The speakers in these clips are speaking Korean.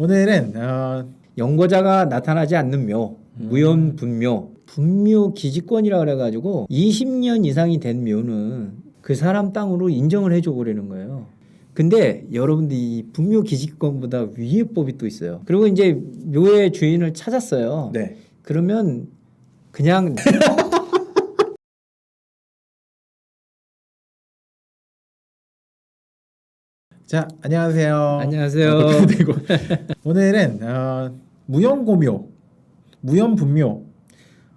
오늘은 연고자가 나타나지 않는 묘, 무연분묘, 분묘 기지권이라 그래가지고 20년 이상이 된 묘는 그 사람 땅으로 인정을 해줘 버리는 거예요. 근데 여러분들 이 분묘 기지권보다 위의 법이 또 있어요. 그리고 이제 묘의 주인을 찾았어요. 네. 그러면 그냥 자, 안녕하세요. 안녕하세요. 그리고 오늘은 무연고묘, 무연분묘,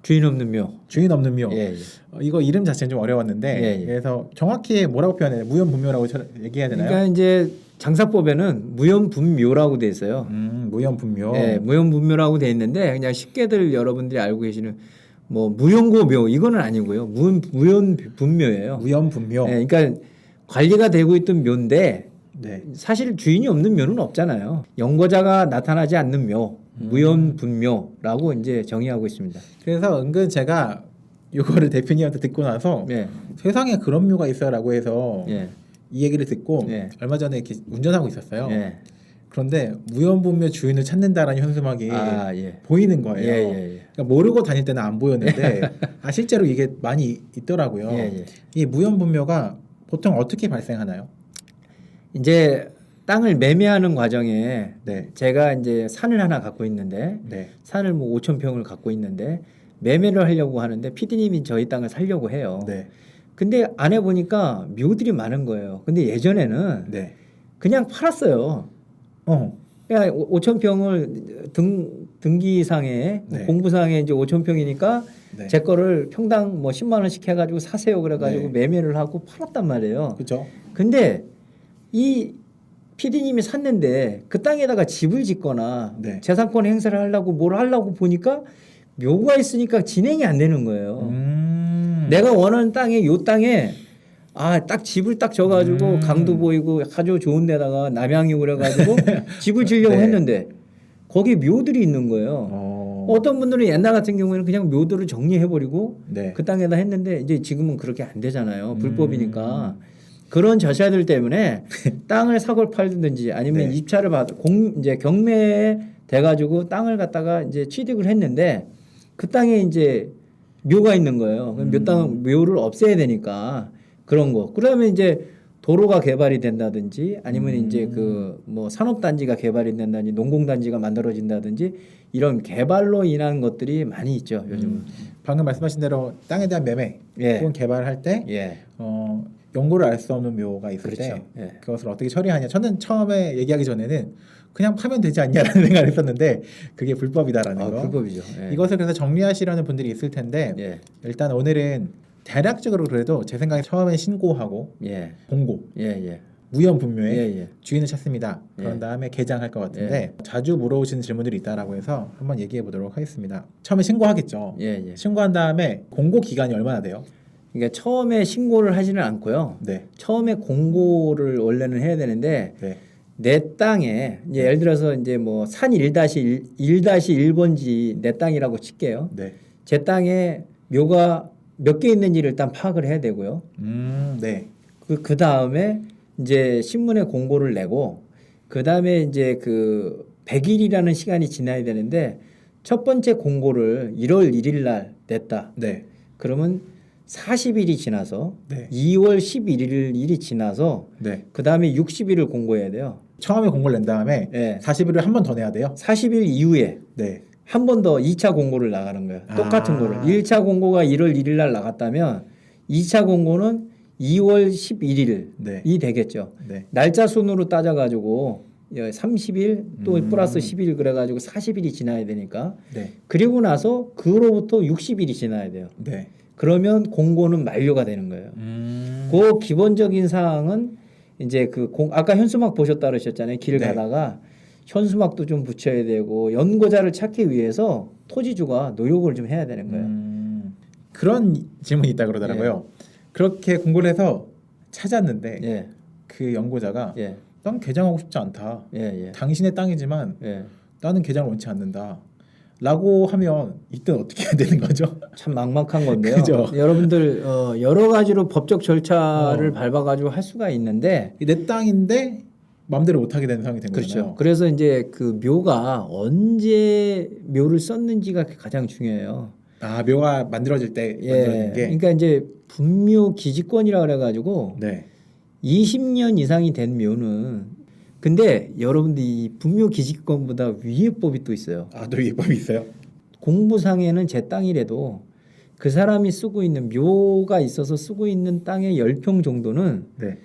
주인 없는 묘. 주인 없는 묘. 예, 예. 이거 이름 자체는 좀 어려웠는데 예, 예. 그래서 정확히 뭐라고 표현해요? 무연분묘라고 얘기해야 되나요? 그러니까 이제 장사법에는 무연분묘라고 돼 있어요. 무연분묘. 네, 무연분묘라고 돼 있는데 그냥 쉽게들 여러분들이 알고 계시는 뭐 무연고묘 이거는 아니고요. 무연분묘예요. 무연분묘. 네, 그러니까 관리가 되고 있던 묘인데 네. 사실 주인이 없는 묘는 없잖아요. 연고자가 나타나지 않는 묘, 무연분묘라고 이제 정의하고 있습니다. 그래서 은근 제가 이거를 대표님한테 듣고 나서 네, 세상에 그런 묘가 있어라고 해서 예, 이 얘기를 듣고 네. 얼마 전에 이렇게 운전하고 있었어요. 예. 그런데 무연분묘 주인을 찾는다라는 현수막이 아, 예. 보이는 거예요. 예, 예, 예. 그러니까 모르고 다닐 때는 안 보였는데 실제로 이게 많이 있더라고요. 예, 예. 이 무연분묘가 보통 어떻게 발생하나요? 이제 땅을 매매하는 과정에 네. 제가 이제 산을 하나 갖고 있는데 네. 산을 뭐 5천 평을 갖고 있는데 매매를 하려고 하는데 PD님이 저희 땅을 살려고 해요. 네. 근데 안 해보니까 묘들이 많은 거예요. 근데 예전에는 네. 그냥 팔았어요. 그냥 5천 평을 등기상에 네. 공부상에 이제 5천 평이니까 네. 제 거를 평당 뭐 10만 원씩 해가지고 사세요 그래가지고 네. 매매를 하고 팔았단 말이에요. 그렇죠. 근데 이 PD님이 샀는데 그 땅에다가 집을 짓거나 네. 재산권 행사를 하려고 뭘 하려고 보니까 묘가 있으니까 진행이 안 되는 거예요. 내가 원하는 땅에 요 땅에 딱 집을 딱 져가지고 강도 보이고 아주 좋은 데다가 남양이 그래가지고 집을 지으려고 네. 했는데 거기 묘들이 있는 거예요. 어떤 분들은 옛날 같은 경우에는 그냥 묘들을 정리해버리고 네. 그 땅에다 했는데 이제 지금은 그렇게 안 되잖아요. 불법이니까. 그런 절차들 때문에 땅을 사고 팔든지 아니면 네. 입찰을 이제 경매에 돼가지고 땅을 갖다가 이제 취득을 했는데 그 땅에 이제 묘가 있는 거예요. 그럼 묘를 없애야 되니까 그런 거. 그러면 이제 도로가 개발이 된다든지 아니면 이제 그 뭐 산업단지가 개발이 된다든지 농공단지가 만들어진다든지 이런 개발로 인한 것들이 많이 있죠 요즘은. 방금 말씀하신 대로 땅에 대한 매매 예. 혹은 개발할 때 예. 연고를 알 수 없는 묘가 있을 그렇죠. 때 예. 그것을 어떻게 처리하냐. 저는 처음에 얘기하기 전에는 그냥 파면 되지 않냐라는 생각을 했었는데 그게 불법이다라는 거. 불법이죠. 예. 이것을 그래서 정리하시려는 분들이 있을 텐데 예. 일단 오늘은 대략적으로 그래도 제 생각에 처음에 신고하고 예. 공고 예. 예. 무연분묘의 예. 주인을 찾습니다. 그런 예. 다음에 개장할 것 같은데 자주 물어오시는 질문들이 있다라고 해서 한번 얘기해 보도록 하겠습니다. 처음에 신고하겠죠. 예. 예. 신고한 다음에 공고 기간이 얼마나 돼요? 그러니까 처음에 신고를 하지는 않고요. 네. 처음에 공고를 원래는 해야 되는데 네. 내 땅에 이제 예를 들어서 이제 뭐 산 1-1번지 내 땅이라고 칠게요. 네. 제 땅에 묘가 몇 개 있는지를 일단 파악을 해야 되고요. 네. 그 다음에 이제 신문에 공고를 내고 그 다음에 이제 그 100일이라는 시간이 지나야 되는데 첫 번째 공고를 1월 1일 날 냈다. 네. 그러면 40일이 지나서 네. 2월 11일이 지나서 네. 그 다음에 60일을 공고해야 돼요. 처음에 공고를 낸 다음에 예. 40일을 한 번 더 내야 돼요. 40일 이후에 네. 한 번 더 2차 공고를 나가는 거예요. 똑같은 거를. 1차 공고가 1월 1일 날 나갔다면 2차 공고는 2월 11일이 네. 되겠죠. 네. 날짜 순으로 따져가지고 30일 또 플러스 10일 그래가지고 40일이 지나야 되니까 네. 그리고 나서 그로부터 60일이 지나야 돼요. 네. 그러면 공고는 만료가 되는 거예요. 그 기본적인 사항은 이제 아까 현수막 보셨다 그러셨잖아요. 길 네. 가다가 현수막도 좀 붙여야 되고 연고자를 찾기 위해서 토지주가 노력을 좀 해야 되는 거예요. 그런 질문이 있다 그러더라고요. 그렇게 공고를 해서 찾았는데 예. 그 연고자가 예. 난 개장하고 싶지 않다. 예. 당신의 땅이지만 예. 나는 개장을 원치 않는다. 라고 하면 이때 어떻게 해야 되는 거죠? 참 막막한 건데요. 그죠? 여러분들 여러 가지로 법적 절차를 밟아가지고 할 수가 있는데 내 땅인데 마음대로 못 하게 되는 상황이 된 그렇죠. 거잖아요. 그래서 이제 그 묘가 언제 묘를 썼는지가 가장 중요해요. 아, 묘가 만들어질 때 예. 만들어진 게. 그러니까 이제 분묘 기지권이라 그래가지고 네. 20년 이상이 된 묘는 근데 여러분들 이 분묘 기지권보다 위에 법이 또 있어요. 아, 또 예법이 있어요? 공부상에는 제 땅이라도 그 사람이 쓰고 있는 묘가 있어서 쓰고 있는 땅의 10평 정도는 네.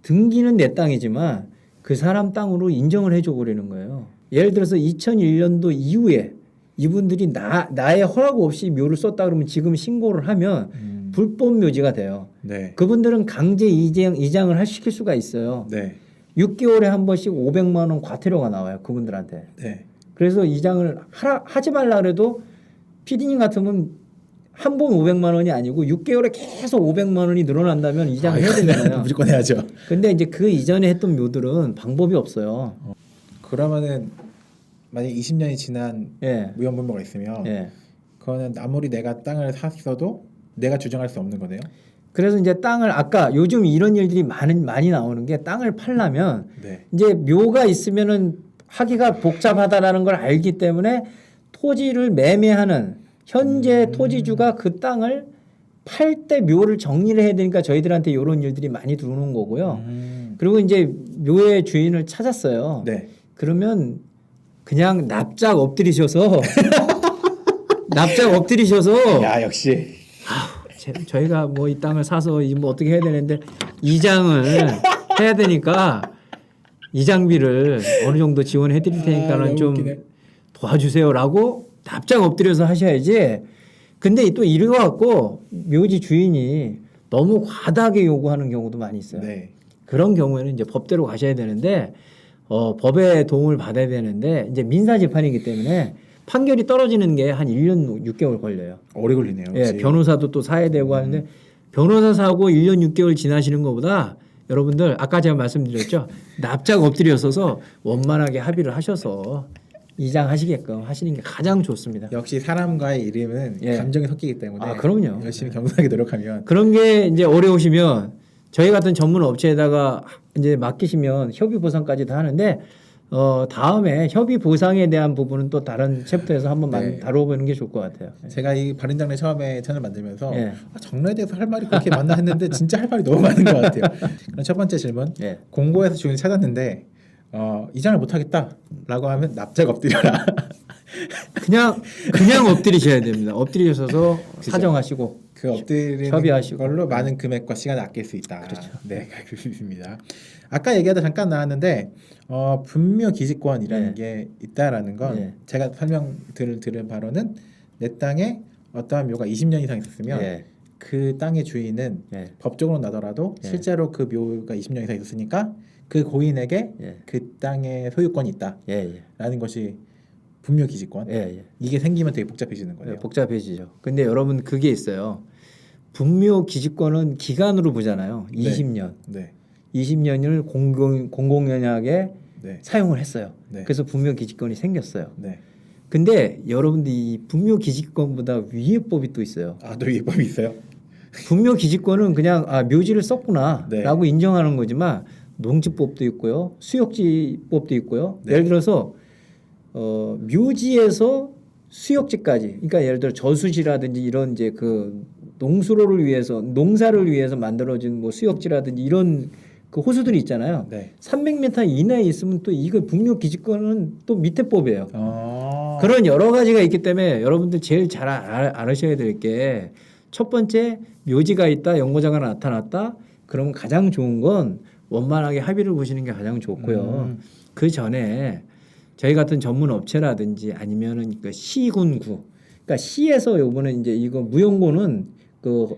등기는 내 땅이지만 그 사람 땅으로 인정을 해줘 버리는 거예요. 예를 들어서 2001년도 이후에 이분들이 나의 허락 없이 묘를 썼다 그러면 지금 신고를 하면 불법 묘지가 돼요. 네. 그분들은 강제 이장을 시킬 수가 있어요. 네. 6개월에 한 번씩 500만 원 과태료가 나와요. 그분들한테. 네. 그래서 이장을 하지 말라 그래도 피디님 같으면 한 번 500만 원이 아니고 6개월에 계속 500만 원이 늘어난다면 이장을 해야 되잖아요. 무조건 해야죠. 근데 이제 그 이전에 했던 묘들은 방법이 없어요. 그러면은 만약 20년이 지난 예. 무형분묘가 있으면 예. 그거는 아무리 내가 땅을 샀어도 내가 주장할 수 없는 거네요. 그래서 이제 땅을 아까 요즘 이런 일들이 많이 나오는 게 땅을 팔려면 네. 이제 묘가 있으면은 하기가 복잡하다라는 걸 알기 때문에 토지를 매매하는 현재 토지주가 그 땅을 팔 때 묘를 정리를 해야 되니까 저희들한테 이런 일들이 많이 들어오는 거고요. 그리고 이제 묘의 주인을 찾았어요. 네. 그러면 그냥 납작 엎드리셔서 야, 역시. 저희가 뭐 이 땅을 사서 뭐 어떻게 해야 되는데 이장을 해야 되니까 이장비를 어느 정도 지원해 드릴 테니까는 너무 좀 웃기네. 도와주세요라고 납작 엎드려서 하셔야지. 근데 또 이래 갖고 묘지 주인이 너무 과다하게 요구하는 경우도 많이 있어요. 네. 그런 경우에는 이제 법대로 가셔야 되는데 법의 도움을 받아야 되는데 이제 민사 재판이기 때문에 판결이 떨어지는 게 한 1년 6개월 걸려요. 오래 걸리네요. 예, 역시. 변호사도 또 사야 되고 하는데 변호사 사고 1년 6개월 지나시는 것보다 여러분들 아까 제가 말씀드렸죠. 납작 엎드려서서 원만하게 합의를 하셔서 이장하시게끔 하시는 게 가장 좋습니다. 역시 사람과의 이름은 예. 감정이 섞이기 때문에 아, 그럼요. 열심히 겸손하게 노력하면 그런 게 이제 어려우시면 저희 같은 전문 업체에다가 이제 맡기시면 협의 보상까지도 하는데 다음에 협의 보상에 대한 부분은 또 다른 챕터에서 한번 네. 다뤄보는 게 좋을 것 같아요. 제가 이 바른장례 처음에 채널 만들면서 예. 정례에 대해서 할 말이 그렇게 많나 했는데 진짜 할 말이 너무 많은 것 같아요. 그럼 첫 번째 질문. 예. 공고에서 주인을 찾았는데 이장을 못하겠다라고 하면 납작 엎드려라. 그냥 엎드리셔야 됩니다. 엎드리셔서 사정하시고 그 엎드리는 협의하시고. 걸로 많은 금액과 시간을 아낄 수 있다. 그렇죠. 네, 알고 있습니다. 아까 얘기하다 잠깐 나왔는데 분묘 기지권이라는 네. 게 있다라는 건 네. 제가 들은 바로는 내 땅에 어떠한 묘가 20년 이상 있었으면 예. 그 땅의 주인은 예. 법적으로 나더라도 예. 실제로 그 묘가 20년 이상 있었으니까 그 고인에게 예. 그 땅의 소유권이 있다라는 예. 것이 분묘 기지권. 예. 이게 생기면 되게 복잡해지는 거예요. 복잡해지죠. 근데 여러분 그게 있어요. 분묘 기지권은 기간으로 보잖아요. 20년. 네. 20년을 공공연하게 네. 사용을 했어요. 네. 그래서 분묘 기지권이 생겼어요. 네. 근데 여러분들 이 분묘 기지권보다 위에 법이 또 있어요. 아, 또 예법이 있어요? 분묘 기지권은 그냥 묘지를 썼구나라고 네. 인정하는 거지만 농지법도 있고요, 수역지법도 있고요. 네. 예를 들어서 묘지에서 수역지까지, 그러니까 예를 들어 저수지라든지 이런 이제 그 농사를 위해서 만들어진 뭐 수역지라든지 이런 그 호수들이 있잖아요. 네. 300m 이내에 있으면 또 이거 분묘 기지권은 또 밑에 법이에요. 아. 그런 여러 가지가 있기 때문에 여러분들 제일 잘 알으셔야 될 게 첫 번째 묘지가 있다, 연고자가 나타났다. 그러면 가장 좋은 건 원만하게 합의를 보시는 게 가장 좋고요. 그 전에 저희 같은 전문 업체라든지 아니면은 그 시군구, 그러니까 시에서 요번에 이제 이거 무용고는 그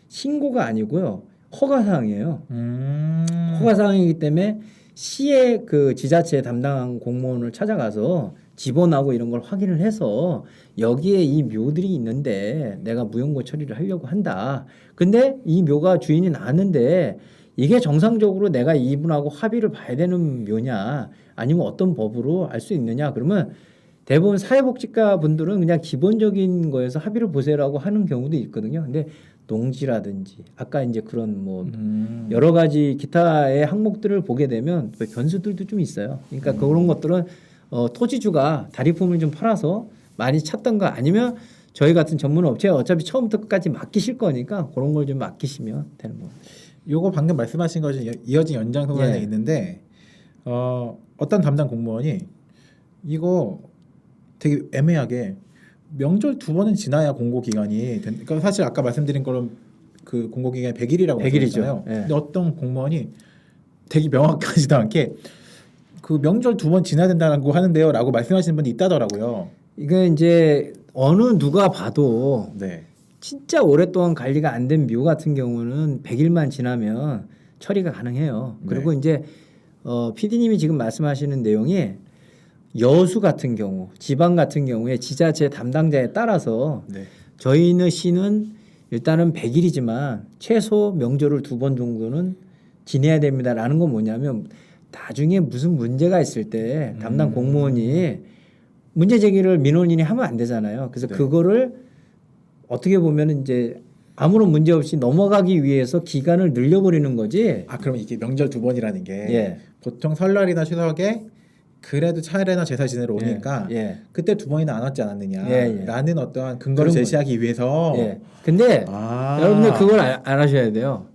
신고가 아니고요, 허가사항이에요. 허가사항이기 때문에 시의 그 지자체 담당 공무원을 찾아가서 지번하고 이런 걸 확인을 해서 여기에 이 묘들이 있는데 내가 무용고 처리를 하려고 한다. 근데 이 묘가 주인이 나왔는데 이게 정상적으로 내가 이분하고 합의를 봐야 되는 묘냐 아니면 어떤 법으로 알 수 있느냐 그러면 대부분 사회복지과 분들은 그냥 기본적인 거에서 합의를 보세요라고 하는 경우도 있거든요. 근데 농지라든지 아까 이제 그런 뭐 여러 가지 기타의 항목들을 보게 되면 또 변수들도 좀 있어요. 그러니까 그런 것들은 토지주가 다리품을 좀 팔아서 많이 찾던가 아니면 저희 같은 전문 업체가 어차피 처음부터 끝까지 맡기실 거니까 그런 걸 좀 맡기시면 되는 거예요. 요거 방금 말씀하신 것이 이어진 연장선상에 예. 있는데 어떤 담당 공무원이 이거 되게 애매하게 명절 2번은 지나야 공고 기간이 그러니까 사실 아까 말씀드린 거는 그 공고 기간이 100일이라고 100일 이죠. 말씀하셨잖아요. 예. 근데 어떤 공무원이 되게 명확하지도 않게 그 명절 2번 지나야 된다고 하는데요라고 말씀하시는 분이 있다더라고요. 이게 이제 어느 누가 봐도 네. 진짜 오랫동안 관리가 안 된 묘 같은 경우는 100일만 지나면 처리가 가능해요. 그리고 이제 PD님이 지금 말씀하시는 내용이 여수 같은 경우, 지방 같은 경우에 지자체 담당자에 따라서 네. 저희는 시는 일단은 100일이지만 최소 명절을 2번 정도는 지내야 됩니다라는 건 뭐냐면 나중에 무슨 문제가 있을 때 담당 공무원이 문제 제기를 민원인이 하면 안 되잖아요. 그래서 네. 그거를 어떻게 보면 이제 아무런 문제 없이 넘어가기 위해서 기간을 늘려버리는 거지. 아 그럼 이게 명절 2번이라는 게 예. 보통 설날이나 추석에 그래도 차례나 제사 지내러 오니까 예. 그때 2번이나 안 왔지 않았느냐라는 예, 예. 어떠한 근거를 그런 제시하기 위해서 예. 근데 여러분들 그걸 알아셔야 돼요.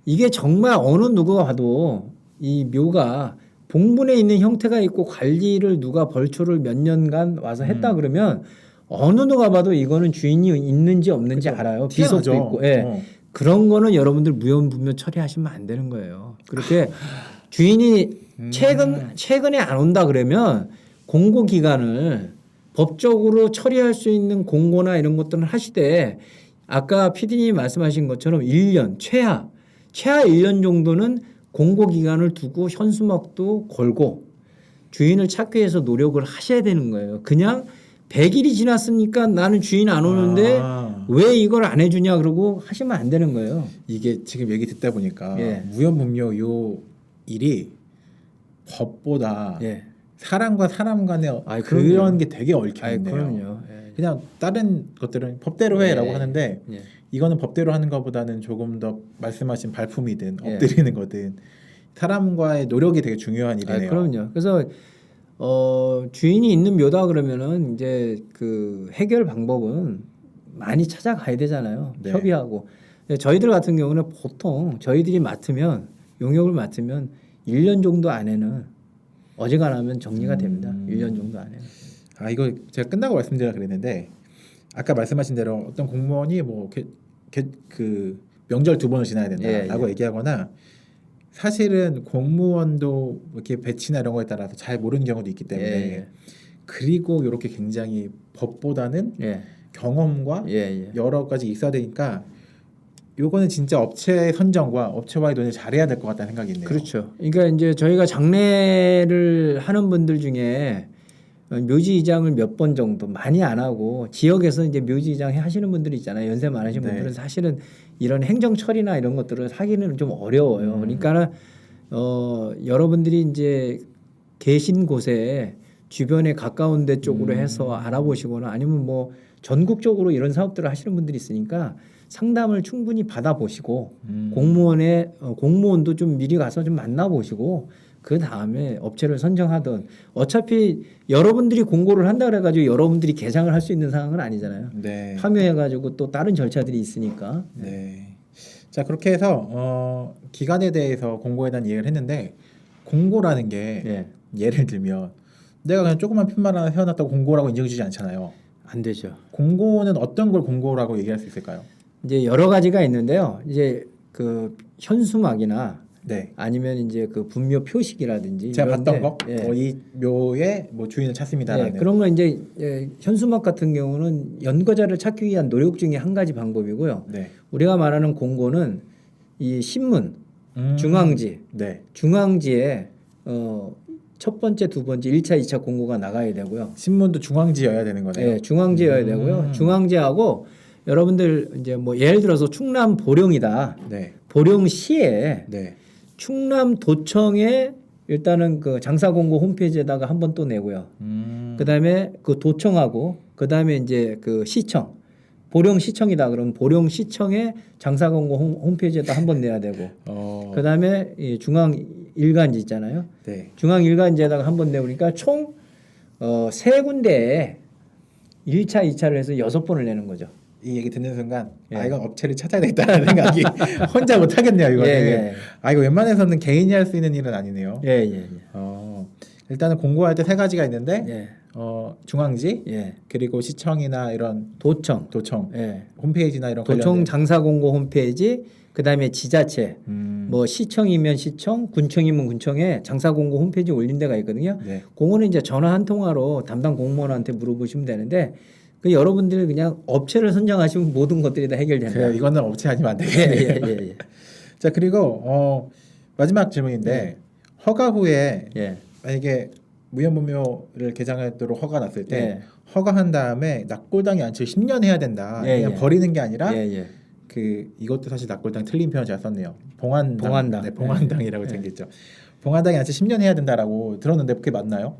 이게 정말 어느 누가 봐도 이 묘가 봉분에 있는 형태가 있고 관리를 누가 벌초를 몇 년간 와서 했다 그러면 어느 누가 봐도 이거는 주인이 있는지 없는지 그죠. 알아요. 티가 비석도 나죠. 있고. 예. 그런 거는 여러분들 무연분묘 처리하시면 안 되는 거예요. 그렇게 주인이 최근에 안 온다 그러면 공고 기간을 법적으로 처리할 수 있는 공고나 이런 것들은 하시되 아까 PD님이 말씀하신 것처럼 1년 최하 1년 정도는 공고 기간을 두고 현수막도 걸고 주인을 찾기 위해서 노력을 하셔야 되는 거예요. 그냥 100일이 지났으니까 나는 주인 안 오는데 왜 이걸 안 해주냐 그러고 하시면 안 되는 거예요. 이게 지금 얘기 듣다 보니까 예. 무연분묘 요 일이 법보다 예. 사람과 사람 간의 아이, 그런 그럼요. 게 되게 얽혀 아이, 있네요. 그럼요. 예. 그냥 다른 것들은 법대로 해라고 예. 하는데 예. 이거는 법대로 하는 것보다는 조금 더 말씀하신 발품이든 예. 엎드리는 거든 사람과의 노력이 되게 중요한 일이네요. 그럼요. 그래서 주인이 있는 묘다 그러면은 이제 그 해결 방법은 많이 찾아가야 되잖아요. 네. 협의하고. 근데 저희들 같은 경우는 보통 저희들이 맡으면 용역을 맡으면 1년 정도 안에는 어지간하면 정리가 됩니다. 1년 정도 안에는. 아 이거 제가 끝나고 말씀드려 그랬는데 아까 말씀하신 대로 어떤 공무원이 뭐 그 명절 2번을 지나야 된다라고 예. 얘기하거나 사실은 공무원도 이렇게 배치나 이런 거에 따라서 잘 모르는 경우도 있기 때문에 예. 그리고 이렇게 굉장히 법보다는 예. 경험과 예. 여러 가지 있어야 되니까 요거는 진짜 업체 선정과 업체와의 논의를 잘해야 될 것 같다는 생각이 있네요. 그렇죠. 그러니까 이제 저희가 장례를 하는 분들 중에 묘지 이장을 몇 번 정도 많이 안 하고 지역에서 이제 묘지 이장 하시는 분들이 있잖아요. 연세 많으신 네. 분들은 사실은 이런 행정 처리나 이런 것들을 하기는 좀 어려워요. 그러니까 여러분들이 이제 계신 곳에 주변에 가까운 데 쪽으로 해서 알아보시거나 아니면 뭐 전국적으로 이런 사업들을 하시는 분들이 있으니까 상담을 충분히 받아보시고 공무원도 좀 미리 가서 좀 만나보시고 그 다음에 업체를 선정하던 어차피 여러분들이 공고를 한다 그래가지고 여러분들이 개장을 할 수 있는 상황은 아니잖아요. 네. 참여해가지고 또 다른 절차들이 있으니까. 네. 자 그렇게 해서 기간에 대해서 공고에 대한 얘기를 했는데 공고라는 게 예. 예를 들면 내가 그냥 조그만 푯말 하나 세워놨다고 공고라고 인정해주지 않잖아요. 안 되죠. 공고는 어떤 걸 공고라고 얘기할 수 있을까요? 이제 여러 가지가 있는데요. 이제 그 현수막이나 네. 아니면 이제 그 분묘 표식이라든지 제가 이런데, 봤던 거, 예. 이 묘의 뭐 주인을 찾습니다라는. 네, 그런 거 이제 현수막 같은 경우는 연거자를 찾기 위한 노력 중에 한 가지 방법이고요. 네. 우리가 말하는 공고는 이 신문, 중앙지, 네. 중앙지에 첫 번째, 두 번째, 1차, 2차 공고가 나가야 되고요. 신문도 중앙지여야 되는 거네요. 네, 중앙지여야 되고요. 중앙지하고 여러분들 이제 뭐 예를 들어서 충남 보령이다. 네. 보령시에 네. 충남도청에 일단은 그 장사공고 홈페이지에다가 한 번 또 내고요. 그다음에 그 도청하고 그다음에 이제 그 시청 보령시청이다 그러면 보령시청의 장사공고 홈페이지에다 한 번 내야 되고 그다음에 이 중앙일간지 있잖아요. 네. 중앙일간지에다가 한 번 내보니까 총 세 군데에 1차, 2차를 해서 6번을 내는 거죠. 이 얘기 듣는 순간 예. 아 이건 업체를 찾아야 되겠다는 생각이 혼자 못 하겠네요 이거는. 예. 아 이거 웬만해서는 개인이 할 수 있는 일은 아니네요. 예, 예, 예. 일단은 공고할 때 세 가지가 있는데 예. 중앙지 예. 그리고 시청이나 이런 도청. 도청 예. 홈페이지나 이런 도청 관련된 장사공고 홈페이지 그다음에 지자체 뭐 시청이면 시청, 군청이면 군청에 장사공고 홈페이지 올린 데가 있거든요. 네. 그거는 이제 전화 한 통화로 담당 공무원한테 물어보시면 되는데 그 여러분들이 그냥 업체를 선정하시면 모든 것들이 다 해결된다. 그래요. 이거는 업체 아니면 안 예, 되겠네요. 예, 예, 자 그리고 마지막 질문인데 허가 후에 예. 만약에 무연무묘를 개장하도록 허가 났을 때 예. 허가한 다음에 납골당이 않죠 10년 해야 된다. 예, 그냥 예. 버리는 게 아니라 예, 예. 그 이것도 사실 납골당 틀린 표현 잘 썼네요. 봉안당. 봉안당. 네, 봉안당이라고 예. 생겼죠. 봉안당이 않지 10년 해야 된다라고 들었는데 그게 맞나요?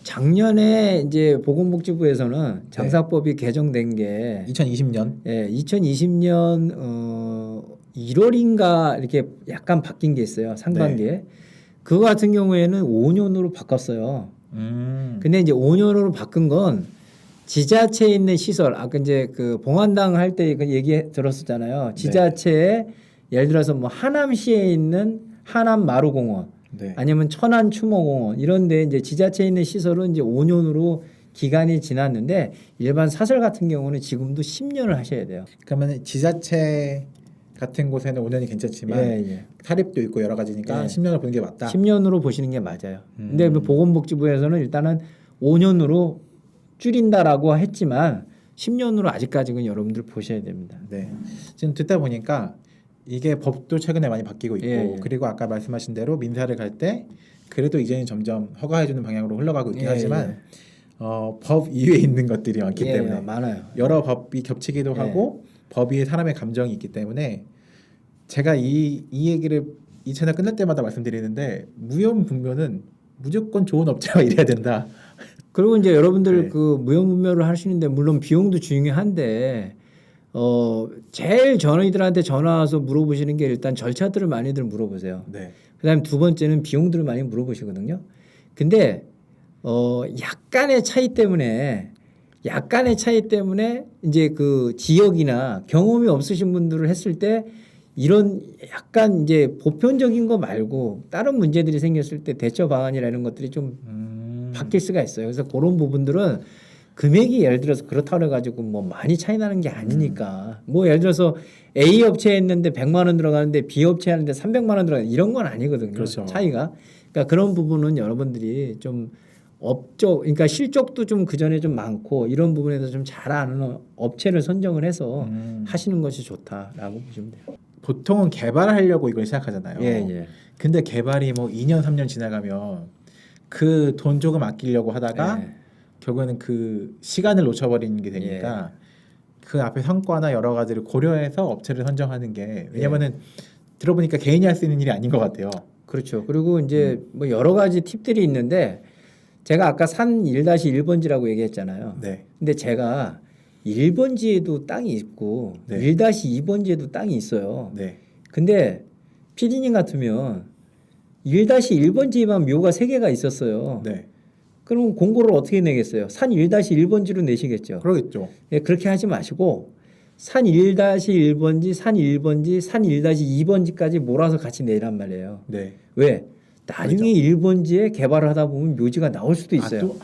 작년에 이제 보건복지부에서는 장사법이 개정된 게 2020년. 예, 2020년 1월인가 이렇게 약간 바뀐 게 있어요. 상반기에. 그거 같은 경우에는 5년으로 바꿨어요. 근데 이제 5년으로 바꾼 건 지자체에 있는 시설, 아까 이제 그 봉안당 할 때 그 얘기 들었었잖아요. 지자체에 예를 들어서 뭐 하남시에 있는 하남 마루공원, 네. 아니면 천안 추모공원 이런데 이제 지자체에 있는 시설은 이제 5년으로 기간이 지났는데 일반 사설 같은 경우는 지금도 10년을 하셔야 돼요. 그러면 지자체 같은 곳에는 5년이 괜찮지만 예. 사립도 있고 여러 가지니까 예. 10년을 보는 게 맞다. 10년으로 보시는 게 맞아요. 근데 뭐 보건복지부에서는 일단은 5년으로 줄인다라고 했지만 10년으로 아직까지는 여러분들 보셔야 됩니다. 네. 지금 듣다 보니까 이게 법도 최근에 많이 바뀌고 있고 예. 그리고 아까 말씀하신 대로 민사를 갈 때 그래도 이제는 점점 허가해주는 방향으로 흘러가고 있긴 예, 하지만 법 이외에 있는 것들이 많기 예, 때문에 많아요. 여러 법이 겹치기도 예. 하고 법 위에 사람의 감정이 있기 때문에 제가 이 얘기를 이 채널 끝날 때마다 말씀드리는데 무연분묘는 무조건 좋은 업체가 일해야 된다. 그리고 이제 여러분들 네. 그 무형문묘를 하시는데 물론 비용도 중요한데 제일 저희들한테 전화 와서 물어보시는 게 일단 절차들을 많이들 물어보세요. 네. 그다음에 두 번째는 비용들을 많이 물어보시거든요. 근데 약간의 차이 때문에 이제 그 지역이나 경험이 없으신 분들을 했을 때 이런 약간 이제 보편적인 거 말고 다른 문제들이 생겼을 때 대처 방안이라는 것들이 좀 바뀔 수가 있어요. 그래서 그런 부분들은 금액이 예를 들어서 그렇다고 해가지고 뭐 많이 차이 나는 게 아니니까 뭐 예를 들어서 A 업체에 했는데 100만 원 들어가는데 B 업체에 하는데 300만 원 들어가는 이런 건 아니거든요. 그렇죠. 차이가. 그러니까 그런 부분은 여러분들이 좀 업적, 그러니까 실적도 좀 그 전에 좀 많고 이런 부분에서 좀 잘 아는 업체를 선정을 해서 하시는 것이 좋다라고 보시면 돼요. 보통은 개발하려고 이걸 시작하잖아요. 예. 근데 개발이 뭐 2년 3년 지나가면 그 돈 조금 아끼려고 하다가 예. 결국에는 그 시간을 놓쳐버리는 게 되니까 그 앞에 성과나 여러 가지를 고려해서 업체를 선정하는 게 왜냐면은 들어보니까 개인이 할 수 있는 일이 아닌 것 같아요. 그렇죠. 그리고 이제 뭐 여러 가지 팁들이 있는데 제가 아까 산 1-1번지라고 얘기했잖아요. 네. 근데 제가 1번지에도 땅이 있고 네. 1-2번지에도 땅이 있어요. 네. 근데 PD님 같으면 1-1번지에만 묘가 3개가 있었어요. 네. 그럼 공고를 어떻게 내겠어요? 산 1-1번지로 내시겠죠. 그러겠죠. 예, 그렇게 하지 마시고 산 1-1번지, 산 1번지, 산 1-2번지까지 몰아서 같이 내란 말이에요. 네. 왜? 나중에 1번지에 개발을 하다 보면 묘지가 나올 수도 있어요. 또?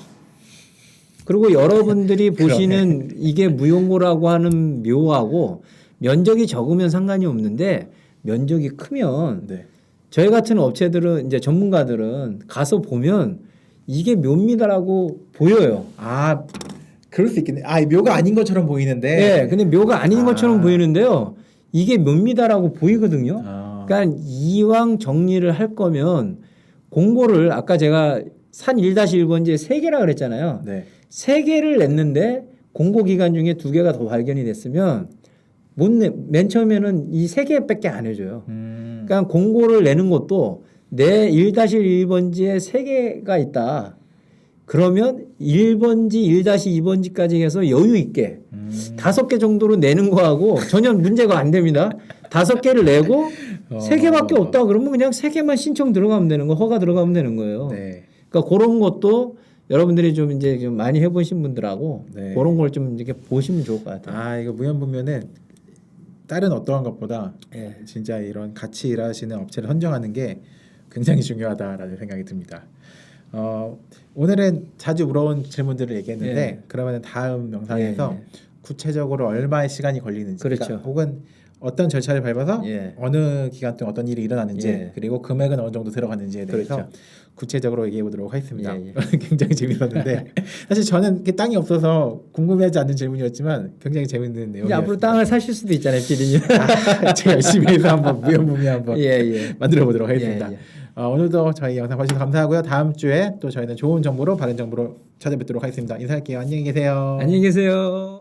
그리고 여러분들이 보시는 이게 무용고라고 하는 묘하고 면적이 적으면 상관이 없는데 면적이 크면 네. 저희 같은 업체들은 이제 전문가들은 가서 보면 이게 묘입니다라고 보여요. 아, 그럴 수 있겠네. 아, 묘가 아닌 것처럼 보이는데. 네, 근데 묘가 아닌 것처럼 보이는데요. 이게 묘입니다라고 보이거든요. 그러니까 이왕 정리를 할 거면 공고를 아까 제가 산 1-1번지에 3개라 그랬잖아요. 네. 3개를 냈는데 공고 기간 중에 2개가 더 발견이 됐으면 맨 처음에는 이 3개밖에 안 해줘요. 그러니까 공고를 내는 것도 내 1-1번지에 3개가 있다. 그러면 1번지 1-2번지까지 해서 여유 있게 5개 정도로 내는 거하고 전혀 문제가 안 됩니다. 5개를 내고 3개밖에 없다 그러면 그냥 3개만 신청 들어가면 되는 거, 허가 들어가면 되는 거예요. 네. 그러니까 그런 것도 여러분들이 좀 이제 좀 많이 해보신 분들하고 네. 그런 걸 좀 이렇게 보시면 좋을 것 같아요. 아 이거 무연보면은 다른 어떠한 것보다 예. 진짜 이런 같이 일하시는 업체를 선정하는 게 굉장히 중요하다라는 생각이 듭니다. 오늘은 자주 물어온 질문들을 얘기했는데 예. 그러면 다음 영상에서 예, 예. 구체적으로 얼마의 시간이 걸리는지 그렇죠. 그러니까 혹은 어떤 절차를 밟아서 예. 어느 기간 동안 어떤 일이 일어나는지 예. 그리고 금액은 어느 정도 들어가는지에 대해서 그렇죠. 구체적으로 얘기해 보도록 하겠습니다. 예, 굉장히 재밌었는데 사실 저는 이렇게 땅이 없어서 궁금해하지 않는 질문이었지만 굉장히 재밌는 이제 내용이었습니다. 앞으로 땅을 사실 수도 있잖아요, 피디님. 제가 열심히 해서 한번 무연무미 한번 예, 예. 만들어 보도록 하겠습니다. 예, 예. 오늘도 저희 영상 봐주셔서 감사하고요. 다음 주에 또 저희는 좋은 정보로 바른 정보로 찾아뵙도록 하겠습니다. 인사할게요. 안녕히 계세요. 안녕히 계세요.